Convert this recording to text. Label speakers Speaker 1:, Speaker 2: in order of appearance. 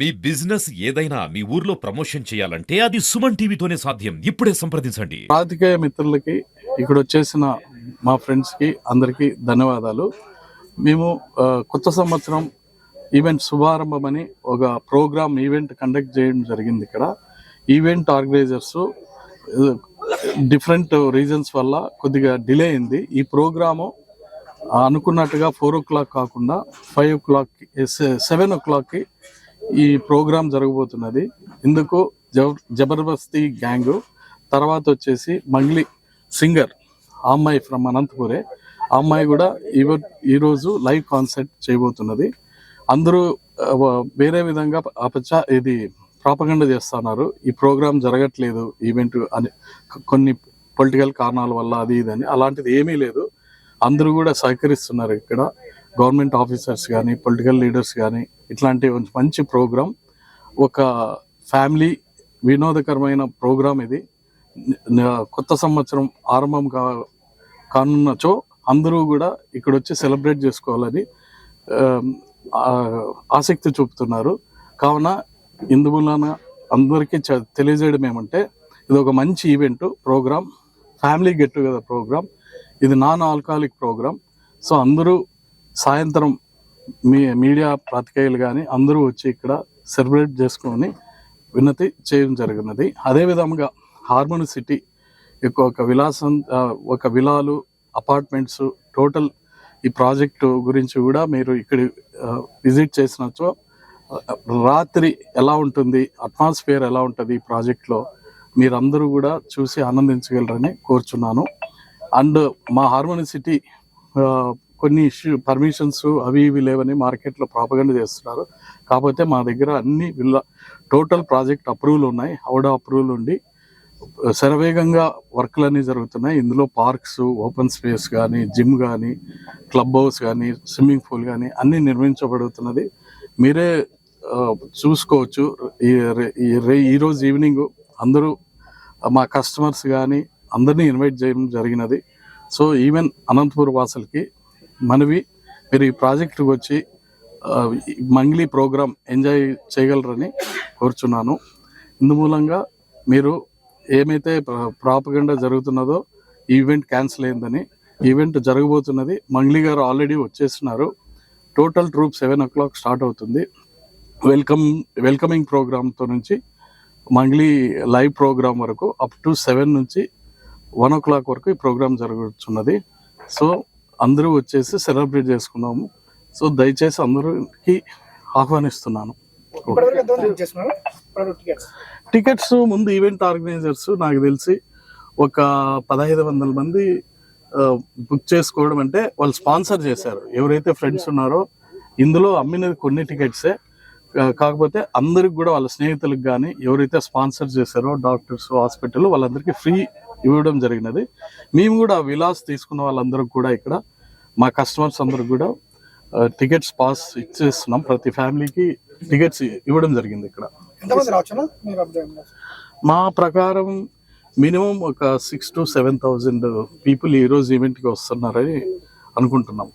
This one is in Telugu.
Speaker 1: మీ బిజినెస్ ఏదైనా మీ ఊర్లో ప్రమోషన్ చేయాలంటే అది సుమన్ టీవీతోనే సాధ్యం. ఇప్పుడే సంప్రదించండి.
Speaker 2: రాజకీయ మిత్రులకి ఇక్కడ వచ్చేసిన మా ఫ్రెండ్స్కి అందరికీ ధన్యవాదాలు. మేము కొత్త సంవత్సరం ఈవెంట్ శుభారంభం అని ఒక ప్రోగ్రామ్ ఈవెంట్ కండక్ట్ చేయడం జరిగింది. ఇక్కడ ఈవెంట్ ఆర్గనైజర్స్ డిఫరెంట్ రీజన్స్ వల్ల కొద్దిగా డిలే అయింది. ఈ ప్రోగ్రాము అనుకున్నట్టుగా 4 o'clock కాకుండా 5 o'clock 7 o'clockకి ఈ ప్రోగ్రాం జరగబోతున్నది. ఇందుకు జబర్దస్తి గ్యాంగ్, తర్వాత వచ్చేసి మంగ్లీ సింగర్ ఆ అమ్మాయి ఫ్రమ్ అనంతపురే, ఆ అమ్మాయి కూడా ఈరోజు లైవ్ కాన్సర్ట్ చేయబోతున్నది. అందరూ వేరే విధంగా ఇది ప్రాపగండ చేస్తున్నారు. ఈ ప్రోగ్రాం జరగట్లేదు ఈవెంట్ అని, కొన్ని పొలిటికల్ కారణాల వల్ల అది ఇదని. అలాంటిది ఏమీ లేదు. అందరూ కూడా సహకరిస్తున్నారు. ఇక్కడ గవర్నమెంట్ ఆఫీసర్స్ కానీ, పొలిటికల్ లీడర్స్ కానీ, ఇట్లాంటి మంచి ప్రోగ్రాం, ఒక ఫ్యామిలీ వినోదకరమైన ప్రోగ్రాం ఇది. కొత్త సంవత్సరం ఆరంభం కానున్నచో అందరూ కూడా ఇక్కడ వచ్చి సెలబ్రేట్ చేసుకోవాలని ఆసక్తి చూపుతున్నారు. కావున ఇందువలన అందరికీ తెలియజేయడం ఏమంటే, ఇది ఒక మంచి event program, family get together program. ఇది నాన్ ఆల్కహాలిక్ ప్రోగ్రాం. సో అందరూ సాయంత్రం మీడియా పాత్రికేయులు కానీ అందరూ వచ్చి ఇక్కడ సెలబ్రేట్ చేసుకొని వినతి చేయడం జరిగినది. అదేవిధంగా హార్మోని సిటీ ఒక విలాలు, అపార్ట్మెంట్స్, టోటల్ ఈ ప్రాజెక్టు గురించి కూడా మీరు ఇక్కడ విజిట్ చేసినచో రాత్రి ఎలా ఉంటుంది, అట్మాస్ఫియర్ ఎలా ఉంటుంది ఈ ప్రాజెక్ట్లో మీరందరూ కూడా చూసి ఆనందించగలరని కోరుచున్నాను. అండ్ మా హార్మోని సిటీ కొన్ని పర్మిషన్స్ అవి ఇవి లేవని మార్కెట్లో ప్రాపగండ చేస్తున్నారు. కాకపోతే మా దగ్గర అన్ని టోటల్ ప్రాజెక్ట్ అప్రూవల్ ఉన్నాయి. హౌడా అప్రూవల్ ఉండి శరవేగంగా వర్క్లన్నీ జరుగుతున్నాయి. ఇందులో పార్క్స్, ఓపెన్ స్పేస్ కానీ, జిమ్ కానీ, క్లబ్ హౌస్ కానీ, స్విమ్మింగ్ పూల్ కానీ అన్నీ నిర్మించబడుతున్నది. మీరే చూసుకోవచ్చు. ఈరోజు ఈవినింగ్ అందరూ మా కస్టమర్స్ కానీ అందరినీ ఇన్వైట్ చేయడం జరిగినది. సో ఈవెన్ అనంతపూర్ వాసులకి మనవి, మీరు ఈ ప్రాజెక్టుకి వచ్చి మంగ్లీ ప్రోగ్రాం ఎంజాయ్ చేయగలరని కోరుచున్నాను. ఇందుమూలంగా మీరు ఏమైతే ప్రాపగండా జరుగుతున్నదో ఈవెంట్ క్యాన్సిల్ అయిందని, ఈవెంట్ జరగబోతున్నది. మంగ్లీ గారు ఆల్రెడీ వచ్చేస్తున్నారు. టోటల్ ట్రూప్ 7 o'clock స్టార్ట్ అవుతుంది. వెల్కమింగ్ ప్రోగ్రామ్తో నుంచి మంగ్లీ లైవ్ ప్రోగ్రాం వరకు అప్ టు 7 నుంచి 1 o'clock వరకు ఈ ప్రోగ్రాం జరుగుతున్నది. సో అందరూ వచ్చేసి సెలబ్రేట్ చేసుకున్నాము. సో దయచేసి అందరికి ఆహ్వానిస్తున్నాను. టికెట్స్ ముందు ఈవెంట్ ఆర్గనైజర్స్ నాకు తెలిసి ఒక 1500 మంది బుక్ చేసుకోవడం, అంటే వాళ్ళు స్పాన్సర్ చేశారు. ఎవరైతే ఫ్రెండ్స్ ఉన్నారో ఇందులో అమ్మినది కొన్ని టికెట్సే, కాకపోతే అందరికి కూడా వాళ్ళ స్నేహితులకు కానీ ఎవరైతే స్పాన్సర్ చేశారో డాక్టర్స్, హాస్పిటల్, వాళ్ళందరికీ ఫ్రీ ఇవ్వడం జరిగినది. మేము కూడా విలాస్ తీసుకున్న వాళ్ళందరికి కూడా ఇక్కడ మా కస్టమర్స్ అందరికి కూడా టికెట్స్ పాస్ ఇచ్చేస్తున్నాం. ప్రతి ఫ్యామిలీకి టికెట్స్ ఇవ్వడం జరిగింది. ఇక్కడ మా ప్రకారం మినిమం ఒక 6,000 to 7,000 పీపుల్ ఈరోజు ఈవెంట్కి వస్తున్నారని అనుకుంటున్నాం.